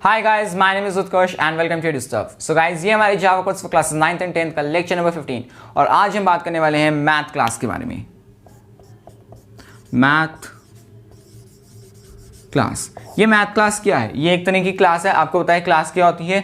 Hi guys, my name is Utkarsh and welcome to stuff. So guys, ये हमारे Java course for classes 9th and 10th का lecture number 15 और आज हम बात करने वाले हैं मैथ क्लास के बारे में। मैथ क्लास, ये मैथ क्लास क्या है? ये एक तरह की क्लास है। आपको पता है क्लास क्या होती है?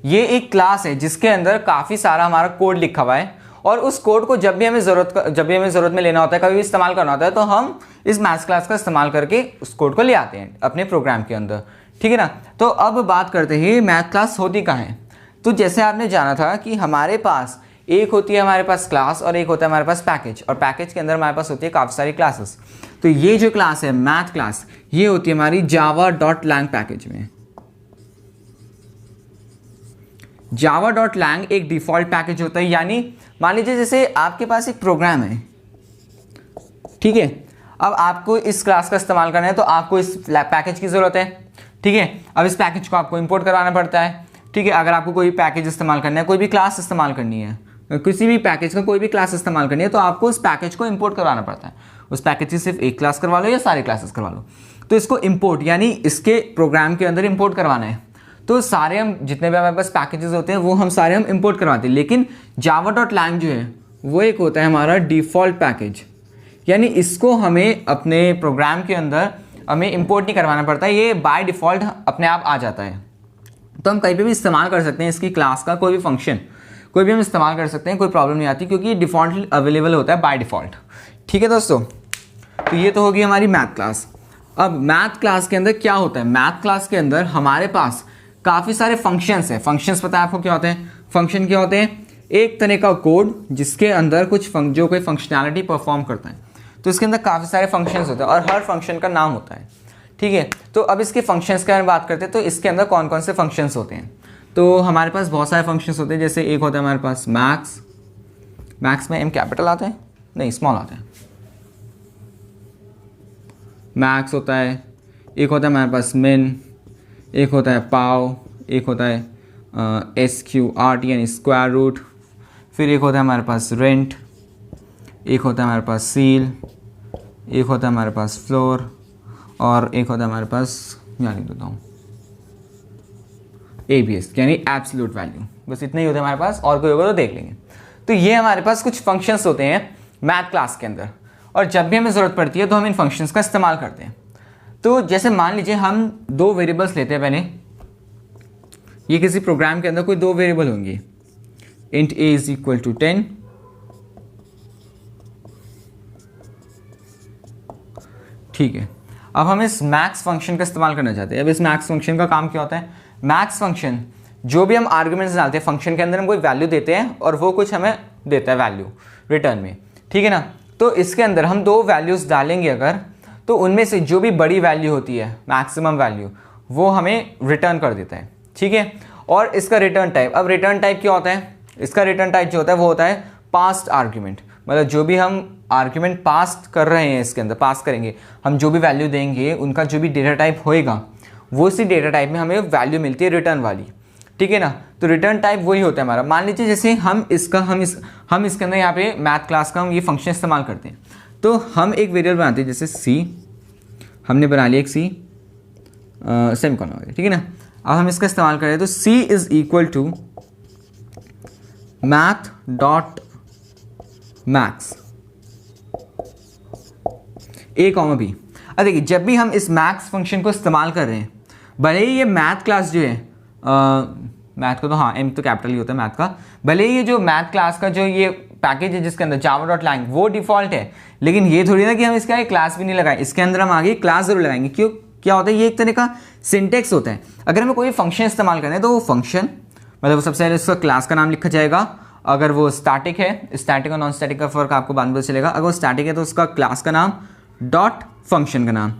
ये एक क्लास है जिसके अंदर काफ़ी सारा हमारा कोड लिखा हुआ है और उस कोड को जब भी हमें ज़रूरत में लेना होता है, कभी भी इस्तेमाल करना होता है, तो हम इस मैथ क्लास का इस्तेमाल करके उस कोड को ले आते हैं अपने प्रोग्राम के अंदर। ठीक है ना। तो अब बात करते हैं मैथ क्लास होती कहाँ है। तो जैसे आपने जाना था कि हमारे पास एक होती है हमारे पास क्लास और एक होता है हमारे पास पैकेज, और पैकेज के अंदर हमारे पास होती है काफ़ी सारी क्लासेस। तो ये जो क्लास है मैथ क्लास, ये होती है हमारी java.lang पैकेज में। java.lang एक डिफ़ॉल्ट पैकेज होता है, यानी मान लीजिए जैसे आपके पास एक प्रोग्राम है, ठीक है। अब आपको इस क्लास का इस्तेमाल करना है तो आपको इस पैकेज की ज़रूरत है, ठीक है। अब इस पैकेज को आपको इंपोर्ट करवाना पड़ता है, ठीक है। अगर आपको कोई पैकेज इस्तेमाल करना है, कोई भी क्लास इस्तेमाल करनी है, किसी भी पैकेज का कोई भी क्लास इस्तेमाल करनी है, तो आपको उस पैकेज को इंपोर्ट करवाना पड़ता है। उस पैकेज से सिर्फ एक क्लास करवा लो या सारी क्लासेस करवा लो, तो इसको इंपोर्ट यानी इसके प्रोग्राम के अंदर इंपोर्ट करवाना है। तो सारे हम जितने भी हमारे पास पैकेजेस होते हैं वो हम सारे हम इंपोर्ट करवाते हैं, लेकिन java.lang जो है वो एक होता है हमारा डिफ़ॉल्ट पैकेज, यानी इसको हमें अपने प्रोग्राम के अंदर हमें इंपोर्ट नहीं करवाना पड़ता है, ये बाय डिफ़ॉल्ट अपने आप आ जाता है। तो हम कहीं पे भी इस्तेमाल कर सकते हैं इसकी क्लास का, कोई भी फंक्शन कोई भी हम इस्तेमाल कर सकते हैं, कोई प्रॉब्लम नहीं आती, क्योंकि ये डिफ़ॉल्ट अवेलेबल होता है बाय डिफ़ॉल्ट। ठीक है दोस्तों, तो ये तो होगी हमारी मैथ क्लास। अब मैथ क्लास के अंदर क्या होता है? मैथ क्लास के अंदर हमारे पास काफ़ी सारे फंक्शंस हैं। फंक्शंस पता है आपको क्या होते हैं? फंक्शन क्या होते हैं? एक तरह का कोड जिसके अंदर कुछ जो कोई फंक्शनैलिटी परफॉर्म करता है। तो इसके अंदर काफ़ी सारे फंक्शंस होते हैं और हर फंक्शन का नाम होता है, ठीक है। तो अब इसके फंक्शंस के बारे में बात करते हैं, तो इसके अंदर कौन कौन से फंक्शंस होते हैं? तो हमारे पास बहुत सारे फंक्शंस होते हैं। जैसे एक होता है हमारे पास मैक्स में एम कैपिटल आता है, नहीं स्मॉल आता है, मैक्स होता है। एक होता है हमारे पास मिन, एक होता है पाव, एक होता है SQRT यानी स्क्वायर रूट, फिर एक होता है हमारे पास रेंट, एक होता है हमारे पास सील, एक होता है हमारे पास फ्लोर, और एक होता है हमारे पास यानी देता हूँ ABS यानी एब्सोल्यूट वैल्यू। बस इतना ही होता है हमारे पास, और कोई होगा तो देख लेंगे। तो ये हमारे पास कुछ फंक्शंस होते हैं मैथ क्लास के अंदर, और जब भी हमें ज़रूरत पड़ती है तो हम इन फंक्शंस का इस्तेमाल करते हैं। तो जैसे मान लीजिए हम दो वेरिएबल्स लेते हैं पहले। ये किसी प्रोग्राम के अंदर कोई दो वेरिएबल होंगे, int a is equal to 10, ठीक है। अब हम इस मैक्स फंक्शन का इस्तेमाल करना चाहते हैं। अब इस मैक्स फंक्शन का काम क्या होता है? मैक्स फंक्शन जो भी हम आर्गुमेंट्स डालते हैं फंक्शन के अंदर, हम कोई वैल्यू देते हैं और वो कुछ हमें देता है वैल्यू रिटर्न में, ठीक है ना। तो इसके अंदर हम दो वैल्यूज़ डालेंगे अगर, तो उनमें से जो भी बड़ी वैल्यू होती है मैक्सिमम वैल्यू, वो हमें रिटर्न कर देता है, ठीक है। और इसका रिटर्न टाइप, अब रिटर्न टाइप क्या होता है? इसका रिटर्न टाइप जो होता है वो होता है पास्ट आर्ग्यूमेंट, मतलब जो भी हम आर्ग्यूमेंट पास कर रहे हैं इसके अंदर पास करेंगे, हम जो भी वैल्यू देंगे उनका जो भी डेटा टाइप होएगा वो इसी डेटा टाइप में हमें वैल्यू मिलती है रिटर्न वाली, ठीक है ना। तो रिटर्न टाइप वही होता है हमारा। मान लीजिए जैसे हम इसके अंदर यहाँ पे मैथ क्लास का हम ये फंक्शन इस्तेमाल करते हैं, तो हम एक वेरिएबल बनाते हैं, जैसे सी हमने बना लिया एक सी सेमीकोलन वाली, ठीक है ना। अब हम इसका इस्तेमाल करें तो C is equal to math dot max A comma B. अब देखिए, जब भी हम इस मैक्स फंक्शन को इस्तेमाल कर रहे हैं, भले ही ये मैथ क्लास जो है मैथ को तो हाँ एम तो कैपिटल ही होता है मैथ का, भले ही ये जो मैथ क्लास का जो ये पैकेज है जिसके अंदर java.lang वो डिफ़ॉल्ट है, लेकिन ये थोड़ी ना कि हम इसका एक क्लास भी नहीं लगाएं, इसके अंदर हम आगे क्लास जरूर लगाएंगे। क्यों? क्या होता है? ये एक तरह का सिंटेक्स होता है। अगर हमें कोई फंक्शन इस्तेमाल करना है तो वो फंक्शन मतलब सबसे पहले उसका क्लास का नाम लिखा जाएगा। अगर वो स्टैटिक है, स्टैटिक और नॉन स्टैटिक का फ़र्क आपको बाद में पता चलेगा। अगर वो स्टैटिक है तो उसका क्लास का नाम डॉट फंक्शन का नाम,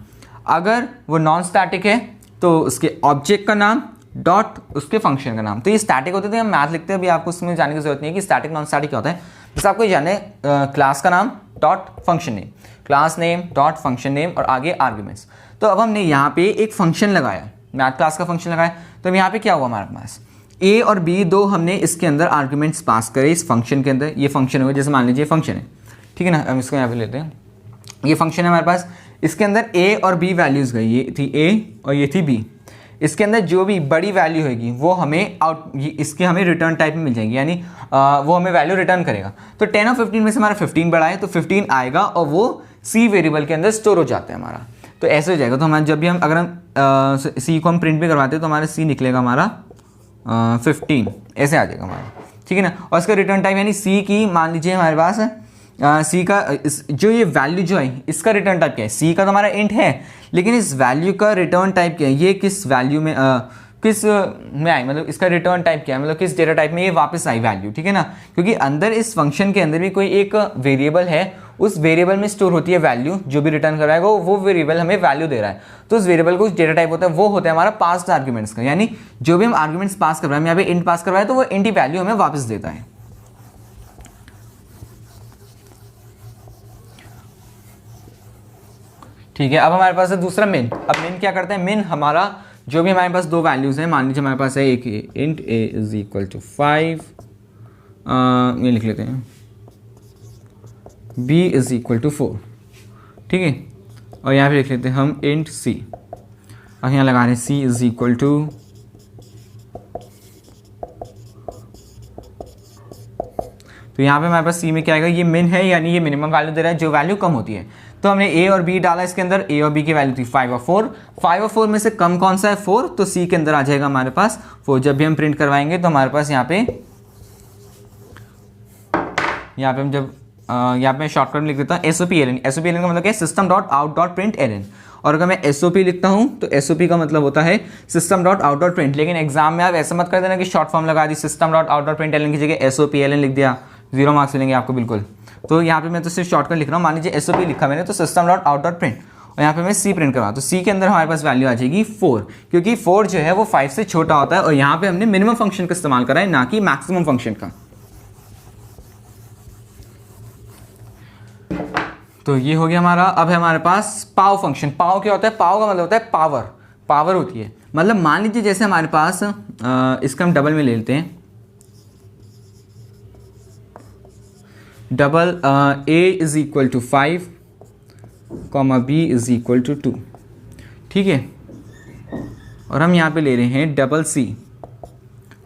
अगर वो नॉन स्टैटिक है तो उसके ऑब्जेक्ट का नाम डॉट उसके फंक्शन का नाम। तो ये स्टैटिक होते थे, हम मैथ लिखते हैं, अभी आपको उसमें जाने की जरूरत नहीं है कि स्टैटिक नॉन स्टैटिक क्या होता है। बस आपको ये जाने क्लास का नाम dot function name, class name dot function name और आगे आर्ग्यूमेंट्स। तो अब हमने यहाँ पे एक फंक्शन लगाया, मैथ क्लास का फंक्शन लगाया, तो अब यहाँ पे क्या हुआ हमारे पास ए और बी दो हमने इसके अंदर आर्ग्यूमेंट्स पास करे इस फंक्शन के अंदर। ये फंक्शन हो गया, जैसे मान लीजिए फंक्शन है, ठीक है ना। हम इसको यहाँ पे लेते हैं, ये फंक्शन है हमारे पास, इसके अंदर ए और बी वैल्यूज़ गई, ये थी ए और ये थी बी। इसके अंदर जो भी बड़ी वैल्यू होगी वो हमें इसके हमें रिटर्न टाइप में मिल जाएगी, यानी वो हमें वैल्यू रिटर्न करेगा। तो 10 और 15 में से हमारा 15 बड़ा है तो 15 आएगा और वो सी वेरिएबल के अंदर स्टोर हो जाता है हमारा। तो ऐसे हो जाएगा। तो हमारा जब भी हम अगर हम सी को हम प्रिंट भी करवाते हैं तो हमारा सी निकलेगा हमारा 15, ऐसे आ जाएगा हमारा, ठीक है ना। और इसका रिटर्न टाइप यानी सी की मान लीजिए हमारे पास सी का जो ये वैल्यू जो है इसका रिटर्न टाइप क्या है, सी का तो हमारा इंट है, लेकिन इस वैल्यू का रिटर्न टाइप क्या है, ये किस वैल्यू में किस में आई, मतलब इसका रिटर्न टाइप क्या है, मतलब किस डेटा टाइप में ये वापस आई वैल्यू, ठीक है ना। क्योंकि अंदर इस फंक्शन के अंदर भी कोई एक वेरिएबल है, उस वेरिएबल में स्टोर होती है वैल्यू, जो भी रिटर्न कराएगा वो वेरिएबल हमें वैल्यू दे रहा है। तो उस वेरिएबल को डेटा टाइप होता है, वो होता है हमारा पास्ट आर्ग्यूमेंट्स का, यानी जो भी हम आर्ग्यूमेंट्स पास कर रहे हैं, यहाँ पे इंट पास कर रहे हैं तो वो इंट ही वैल्यू हमें वापस देता है। ठीक है, अब हमारे पास है दूसरा मेन। अब मेन क्या करता है, मेन हमारा जो भी हमारे पास दो वैल्यूज हैं, मान लीजिए हमारे पास है एक int a is equal to 5, ये लिख लेते हैं b इज इक्वल टू 4, ठीक है। और यहाँ पे लिख लेते हैं हम इंट c, और यहाँ लगा रहे हैं c इज इक्वल टू तो यहाँ पे हमारे पास c में क्या आएगा, ये मिन है यानी ये मिनिमम वैल्यू दे रहा है, जो वैल्यू कम होती है। तो हमने a और b डाला, इसके अंदर a और b की वैल्यू थी 5 और 4, 5 और 4 में से कम कौन सा है 4, तो c के अंदर आ जाएगा हमारे पास 4। जब भी हम प्रिंट करवाएंगे तो हमारे पास यहाँ पे हम जब यहाँ पे शॉर्टकट में लिख देता हूँ SOPLN। SOPLN का मतलब क्या है, system dot out dot print ln. और अगर मैं SOP लिखता हूँ तो SOP का मतलब होता है system dot out dot print. लेकिन एग्जाम में आप ऐसा मत कर देना कि शॉर्ट फॉर्म लगा दी, system dot out dot print LN की जगह SOPLN लिख दिया, 0 मार्क्स मिलेंगे आपको बिल्कुल। तो यहाँ पे मैं तो सिर्फ शॉर्टकट लिख रहा हूँ, मान लीजिए SOP लिखा मैंने तो system dot out dot print, और यहाँ पे मैं C प्रिंट करवा, तो C के अंदर हमारे पास वैल्यू आ जाएगी 4, क्योंकि 4 जो है वो 5 से छोटा होता है, और यहाँ पे हमने मिनिमम फंक्शन का इस्तेमाल करा है, ना कि मैक्सिमम फंक्शन का। तो ये हो गया हमारा। अब है हमारे पास पाव फंक्शन। पाव क्या होता है, पाव का मतलब होता है पावर, पावर होती है। मतलब मान लीजिए जैसे हमारे पास इसका हम डबल में ले लेते हैं, double a is equal to 5 comma b is equal to 2, ठीक है। और हम यहाँ पे ले रहे हैं डबल c,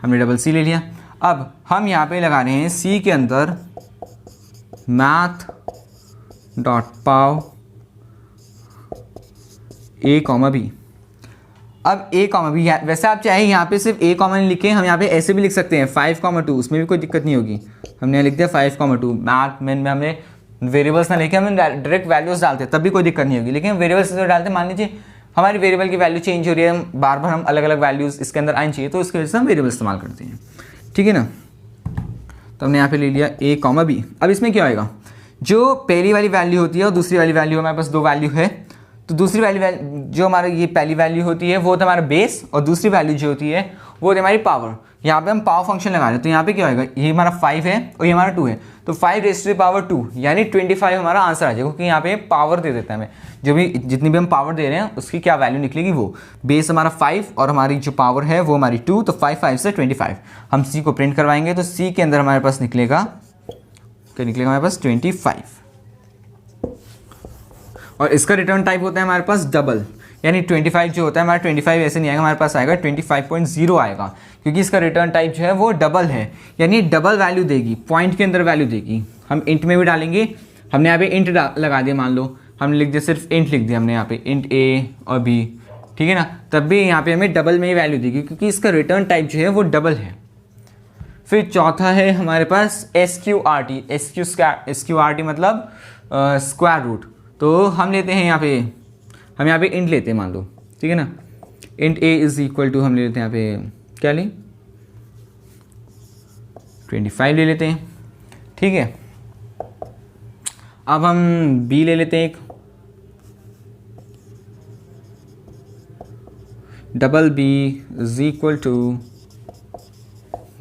हमने डबल c ले लिया। अब हम यहाँ पे लगा रहे हैं c के अंदर math dot pav a comma b। अब a कॉमा b, वैसे आप चाहे यहाँ पे सिर्फ a कॉमा लिखें, हम यहाँ पे ऐसे भी लिख सकते हैं 5 कॉमा 2, उसमें भी कोई दिक्कत नहीं होगी। हमने लिख दिया 5 कॉमा 2, मैथ में हमने वेरिएबल्स ना लेके हम डायरेक्ट वैल्यूज डालते हैं, तब भी कोई दिक्कत नहीं होगी। लेकिन वेरिएबल्स जो डालते हैं, मान लीजिए हमारी वेरिएबल की वैल्यू चेंज हो रही है, बार बार हम अलग अलग वैल्यूज इसके अंदर आनी चाहिए, तो उसकी वजह से हम वेरिएबल इस्तेमाल करते हैं, ठीक है ना। तो हमने यहाँ पे ले लिया a कॉमा b। अब इसमें क्या होएगा, जो पहली वाली वैल्यू होती है और दूसरी वाली वैल्यू, हमारे पास दो वैल्यू है, तो दूसरी वाली जो हमारा ये पहली वैल्यू होती है वो होता है हमारा बेस, और दूसरी वैल्यू जो होती है वो होती है हमारी पावर। यहाँ पे हम पावर फंक्शन लगा रहे हैं, तो यहाँ पे क्या होगा, ये हमारा 5 है और ये हमारा 2 है, तो 5 रेज़ टू द पावर 2 यानी 25 हमारा आंसर आ जाएगा, क्योंकि यहाँ पे पावर दे देता है हमें, जो भी जितनी भी हम पावर दे रहे हैं उसकी क्या वैल्यू निकलेगी, वो बेस हमारा 5 और हमारी जो पावर है वो हमारी 2, तो 5 से 25। हम C को प्रिंट करवाएंगे तो C के अंदर हमारे पास निकलेगा, क्या निकलेगा हमारे पास 25। और इसका रिटर्न टाइप होता है हमारे पास डबल, यानी 25 जो होता है हमारा 25 ऐसे नहीं आएगा, हमारे पास आएगा 25.0 आएगा, क्योंकि इसका रिटर्न टाइप जो है वो डबल है, यानी डबल वैल्यू देगी, पॉइंट के अंदर वैल्यू देगी। हम इंट में भी डालेंगे, हमने यहाँ पे इंट लगा दिया, मान लो हमने लिख दिया सिर्फ इंट लिख दिया हमने यहाँ पे इंट a और b, ठीक है ना, तब भी यहाँ पे हमें डबल में ही वैल्यू देगी, क्योंकि इसका रिटर्न टाइप जो है वो डबल है। फिर चौथा है हमारे पास SQRT। SQRT मतलब स्क्वायर रूट। तो हम लेते हैं यहाँ पे, हम यहाँ पे इंट लेते हैं मान लो, ठीक है ना, int a is equal to हम ले लेते हैं यहाँ पे क्या लें 25 ले लेते हैं, ठीक है। अब हम b ले लेते हैं एक, double b is equal to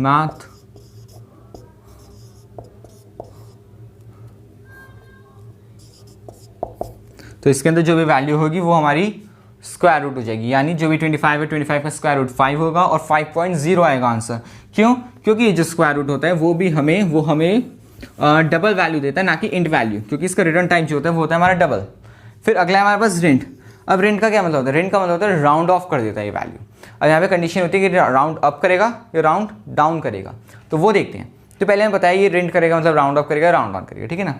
math तो इसके अंदर जो भी वैल्यू होगी वो हमारी स्क्वायर रूट हो जाएगी, यानी जो भी 25 है 25 का स्क्वायर रूट 5 होगा और 5.0 आएगा आंसर। क्यों, क्योंकि ये जो स्क्वायर रूट होता है वो हमें डबल वैल्यू देता है, ना कि इंट वैल्यू, क्योंकि इसका रिटर्न टाइप जो होता है वो होता है हमारा डबल। फिर अगला है हमारे पास रेंट। अब रेंट का क्या मतलब होता है, रेंट का मतलब होता है राउंड ऑफ कर देता है ये वैल्यू। अब यहाँ पे कंडीशन होती है कि राउंड अप करेगा या राउंड डाउन करेगा, तो वो देखते हैं। तो पहले हमें बताया ये रेंट करेगा मतलब राउंड अप करेगा राउंड डाउन करेगा, ठीक है ना।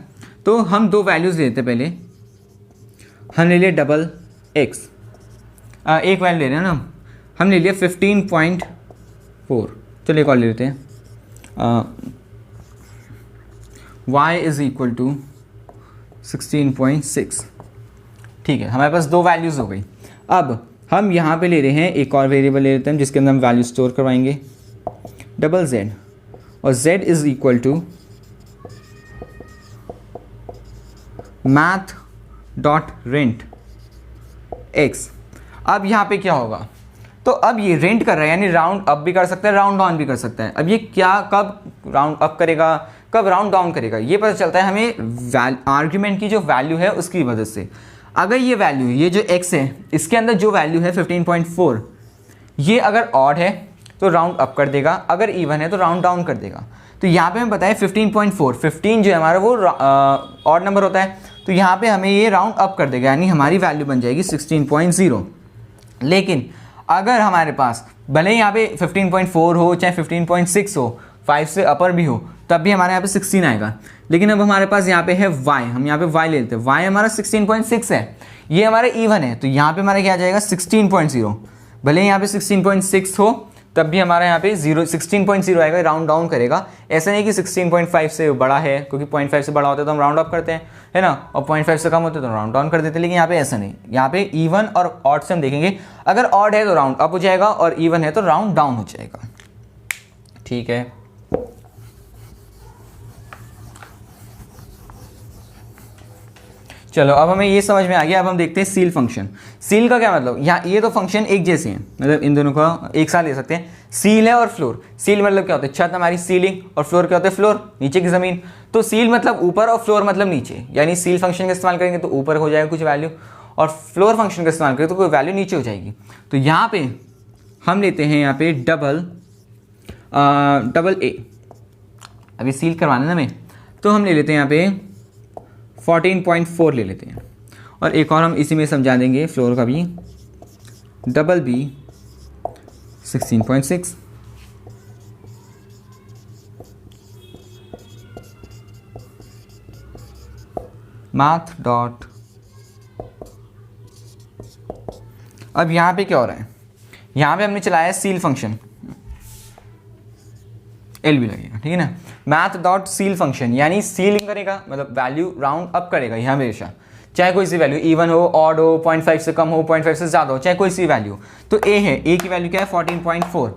तो हम दो वैल्यूज़ लेते हैं, पहले हम ले लिए डबल एक्स, एक वैल्यू ले रहे हैं ना, हम ले लिया 15.4, चलिए एक और ले लेते हैं, y इज़ इक्वल टू 16.6, ठीक है। हमारे पास दो वैल्यूज़ हो गई। अब हम यहाँ पे ले रहे हैं एक और वेरिएबल ले लेते हैं जिसके अंदर हम वैल्यू स्टोर करवाएंगे, डबल z, और z is equal to math dot rent x। अब यहाँ पे क्या होगा, तो अब ये रेंट कर रहा है यानी राउंड अप भी कर सकता है राउंड डाउन भी कर सकता है। अब ये क्या कब राउंड अप करेगा कब राउंड डाउन करेगा ये पता चलता है हमें आर्ग्यूमेंट की जो वैल्यू है उसकी वजह से। अगर ये वैल्यू ये जो x है इसके अंदर जो वैल्यू है 15.4 ये अगर ऑड है तो राउंड अप कर देगा, अगर इवन है तो राउंड डाउन कर देगा। तो यहाँ पे हमें बताया 15.4, 15 जो है हमारा वो ऑड नंबर होता है, तो यहाँ पे हमें ये राउंड अप कर देगा यानी हमारी वैल्यू बन जाएगी 16.0। लेकिन अगर हमारे पास भले ही यहाँ पे 15.4 हो चाहे 15.6 हो, 5 से अपर भी हो, तब भी हमारे यहाँ पे 16 आएगा। लेकिन अब हमारे पास यहाँ पे है y, हम यहाँ पे y ले लेते हैं, y हमारा 16.6 है, ये हमारा इवन है, तो यहाँ पे हमारा क्या आ जाएगा 16.0। भले ही यहाँ पे 16.6 हो तब भी हमारा यहाँ पे 16.0 आएगा, राउंड डाउन करेगा। ऐसा नहीं कि 16.5 से बड़ा है, क्योंकि 0.5 से बड़ा होता है तो हम राउंड अप करते हैं, है ना, और 0.5 से कम होते हैं तो राउंड डाउन कर देते हैं। लेकिन यहाँ पे ऐसा नहीं, यहाँ पे इवन और ऑड से हम देखेंगे, अगर ऑड है तो राउंड अप हो जाएगा और इवन है तो राउंड डाउन हो जाएगा, ठीक है। चलो अब हमें ये समझ में आ गया। अब हम देखते हैं सील फंक्शन। सील का क्या मतलब, यहाँ ये तो फंक्शन एक जैसे हैं, मतलब इन दोनों का एक साथ ले सकते हैं। सील है और फ्लोर। सील मतलब क्या होता है, छत हमारी सीलिंग, और फ्लोर क्या होता है, फ्लोर नीचे की ज़मीन। तो सील मतलब ऊपर और फ्लोर मतलब नीचे, यानी सील फंक्शन का इस्तेमाल करेंगे तो ऊपर हो जाएगा कुछ वैल्यू, और फ्लोर फंक्शन का इस्तेमाल करेंगे तो कोई वैल्यू नीचे हो जाएगी। तो यहाँ पे हम लेते हैं यहाँ पे डबल ए, अभी सील करवाना है ना हमें, तो हम ले लेते हैं यहाँ पे 14.4 ले लेते हैं, और एक और हम इसी में समझा देंगे फ्लोर का भी, डबल बी 16.6। मैथ डॉट, अब यहाँ पे क्या हो रहा है, यहाँ पे हमने चलाया सील फंक्शन, एल भी लगेगा, ठीक है ना। मैथ डॉट सील फंक्शन यानी सीलिंग करेगा, मतलब वैल्यू राउंड अप करेगा यहाँ हमेशा, चाहे कोई सी वैल्यू इवन हो, ऑड हो, 0.5 से कम हो, 0.5 से ज़्यादा हो, चाहे कोई सी वैल्यू। तो ए है, ए की वैल्यू क्या है 14.4,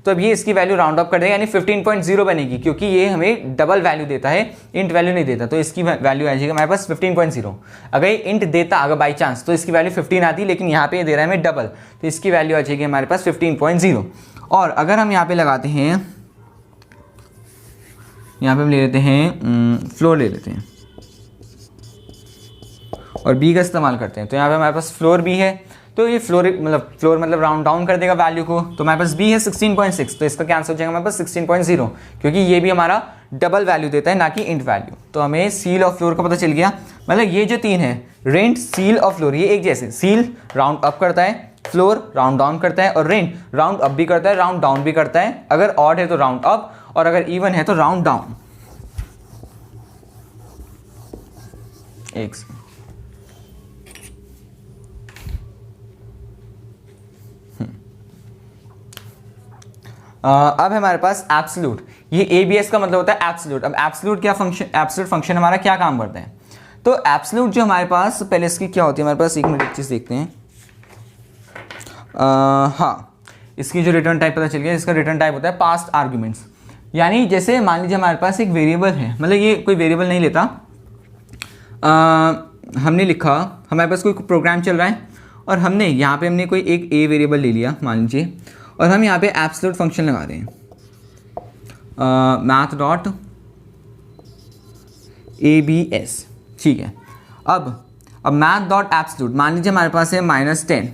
तो अब ये इसकी वैल्यू राउंड अप कर देगा यानी 15.0 बनेगी, क्योंकि ये हमें डबल वैल्यू देता है, इंट वैल्यू नहीं देता। तो इसकी वैल्यू आ जाएगी हमारे पास 15.0। अगर इंट देता अगर बाई चांस तो इसकी वैल्यू 15 आती, लेकिन यहाँ पे दे रहा है हमें डबल, तो इसकी वैल्यू आ जाएगी हमारे पास 15.0। और अगर हम यहाँ पे लगाते हैं, यहाँ पे हम ले लेते हैं फ्लोर ले लेते हैं और बी का इस्तेमाल करते हैं, तो यहाँ पे हमारे पास फ्लोर बी है, तो ये फ्लोर मतलब राउंड डाउन कर देगा वैल्यू को, तो हमारे पास बी है 16.6, तो इसका कैंसिल हो जाएगा हमारे पास 16.0, क्योंकि ये भी हमारा डबल वैल्यू देता है ना कि इंट वैल्यू। तो हमें सील और फ्लोर का पता चल गया, मतलब ये जो तीन है रेंट, सील और फ्लोर, ये एक जैसे, सील राउंड अप करता है, फ्लोर राउंड डाउन करता है, और रेंट राउंड अप भी करता है राउंड डाउन भी करता है। अगर ऑड है तो राउंड अप, और अगर इवन है तो राउंड डाउन। एक अब हमारे पास एब्सोल्यूट, ये एबीएस का मतलब होता है एब्सोल्यूट। अब एब्सोल्यूट क्या फंक्शन, एब्सोल्यूट फंक्शन हमारा क्या काम करता है, तो एब्सोल्यूट जो हमारे पास, पहले इसकी क्या होती है हमारे पास, एक मिनट एक चीज़ देखते हैं। हाँ, इसकी जो रिटर्न टाइप पता चल गया, इसका रिटर्न टाइप होता है पास्ट आर्ग्यूमेंट्स। यानी जैसे मान लीजिए हमारे पास एक वेरिएबल है, मतलब ये कोई वेरिएबल नहीं लेता, हमने लिखा, हमारे पास कोई प्रोग्राम चल रहा है और हमने यहाँ पे हमने कोई एक ए वेरिएबल ले लिया मान लीजिए, और हम यहाँ पे एब्सोल्यूट फंक्शन लगा रहे हैं, मैथ डॉट ABS, ठीक है। अब मैथ डॉट एब्सोल्यूट, मान लीजिए हमारे पास है -10,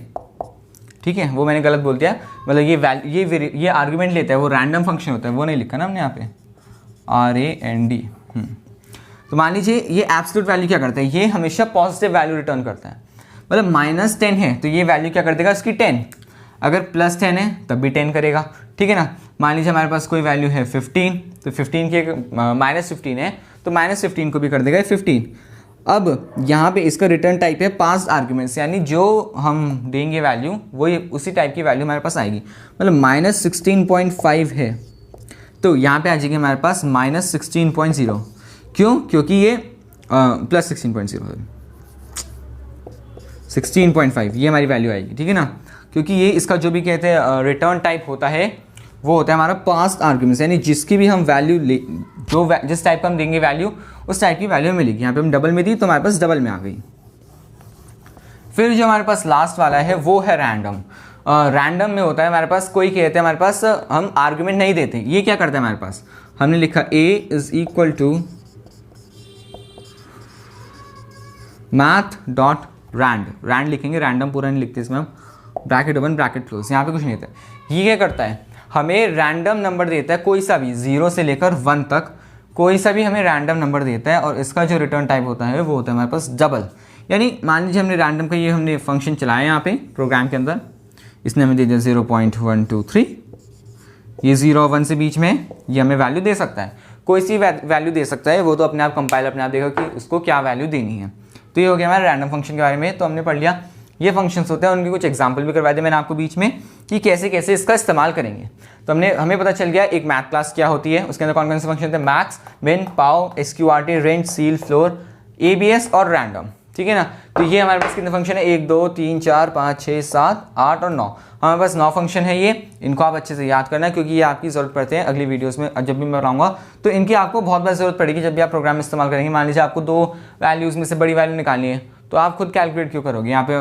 ठीक है, वो मैंने गलत बोल दिया, मतलब ये आर्ग्यूमेंट लेता है, वो रैंडम फंक्शन होता है, वो नहीं लिखा ना हमने यहाँ पे RAND। तो मान लीजिए ये एब्सोल्यूट वैल्यू क्या करता है, ये हमेशा पॉजिटिव वैल्यू रिटर्न करता है, मतलब -10 है तो ये वैल्यू क्या कर देगा इसकी 10, अगर +10 है तब भी 10 करेगा, ठीक है ना। मान लीजिए हमारे पास कोई वैल्यू है 15, तो 15 के -15 है तो -15 को भी कर देगा 15। अब यहाँ पे इसका रिटर्न टाइप है पास्ट आर्ग्यूमेंट्स, यानी जो हम देंगे वैल्यू वही उसी टाइप की वैल्यू हमारे पास आएगी। मतलब -16.5 है तो यहाँ पे आ जाएगी हमारे पास -16.0। क्यों? क्योंकि ये +16.0 16.5 ये हमारी वैल्यू आएगी, ठीक है ना। क्योंकि ये इसका जो भी कहते हैं रिटर्न टाइप होता है वो होता है हमारा पास्ट आर्ग्यूमेंट्स, यानी जिसकी भी हम वैल्यू जिस टाइप का हम देंगे वैल्यू उस टाइप की वैल्यू मिलेगी। यहाँ पे हम डबल में दी तो हमारे पास डबल में आ गई। फिर जो हमारे पास लास्ट वाला है वो है रैंडम। रैंडम में होता है हमारे पास कोई कहते हैं हमारे पास हम आर्ग्यूमेंट नहीं देते। ये क्या करता है हमारे पास, हमने लिखा a = math.rand लिखेंगे, रैंडम पूरा नहीं लिखते इसमें हम, ब्रैकेट ओपन ब्रैकेट क्लोज, यहाँ पे कुछ नहीं होता है। ये क्या करता है, हमें रैंडम नंबर देता है कोई सा भी 0 से लेकर 1 तक, कोई सा भी हमें रैंडम नंबर देता है और इसका जो रिटर्न टाइप होता है वो होता है हमारे पास डबल। यानी मान लीजिए हमने रैंडम का ये हमने फंक्शन चलाया यहाँ पे प्रोग्राम के अंदर, इसने हमें दे दिया 0.123, ये 0 और 1 से बीच में ये हमें वैल्यू दे सकता है, कोई सी वैल्यू दे सकता है, वो तो अपने आप कंपाइलर अपने आप देगा कि उसको क्या वैल्यू देनी है। तो ये हो गया हमारे रैंडम फंक्शन के बारे में। तो हमने पढ़ लिया ये फंक्शंस होते हैं, उनकी कुछ एग्जांपल भी करवा दिए मैंने आपको बीच में कि कैसे कैसे इसका इस्तेमाल करेंगे। तो हमें पता चल गया एक मैथ क्लास क्या होती है, उसके अंदर कौन कौन से फंक्शन थे, मैक्स, मिन, पाव, SQRT, range, seal, floor, ABS और रैंडम, ठीक है ना। तो ये हमारे पास कितने फंक्शन है, 1 2 3 4 5 6 7 8 और 9, हमारे पास 9 फंक्शन है। ये इनको आप अच्छे से याद करना क्योंकि ये आपकी ज़रूरत पड़ते हैं अगली वीडियोस में, जब भी मैं बताऊंगा तो इनकी आपको बहुत ज़्यादा ज़रूरत पड़ेगी जब भी आप प्रोग्राम इस्तेमाल करेंगे। मान लीजिए आपको 2 वैल्यूज़ में से बड़ी वैल्यू निकालनी है तो आप खुद कैलकुलेट क्यों करोगे यहाँ पे,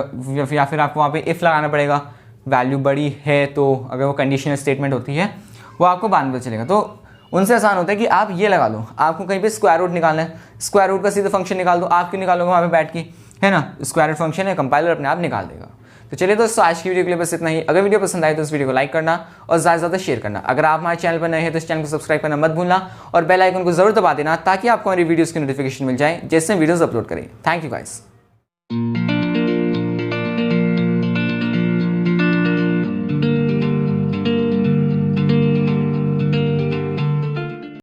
या फिर आपको वहाँ पे इफ़ लगाना पड़ेगा, वैल्यू बड़ी है तो अगर वो कंडीशनल स्टेटमेंट होती है वो आपको बाद में चलेगा। तो उनसे आसान होता है कि आप ये लगा लो, आपको कहीं पे स्क्वायर रूट निकालना है, स्क्वायर रूट का सीधा फंक्शन निकाल दो, आप क्यों निकालोगे वहाँ पे बैठ के, है ना। स्क्वायर रूट फंक्शन है, कंपाइलर अपने आप निकाल देगा। तो चलिए दोस्तों आज की वीडियो के लिए बस इतना ही। अगर वीडियो पसंद आए तो इस वीडियो को लाइक करना और ज़्यादा से ज़्यादा शेयर करना। अगर आप हमारे चैनल पर नए हैं तो इस चैनल को सब्सक्राइब करना मत भूलना और बेल आइकन को जरूर दबा देना ताकि आपको हमारी वीडियोज़ की नोटिफिकेशन मिल जाए जैसे हम वीडियोज़ अपलोड करें। Thank you guys.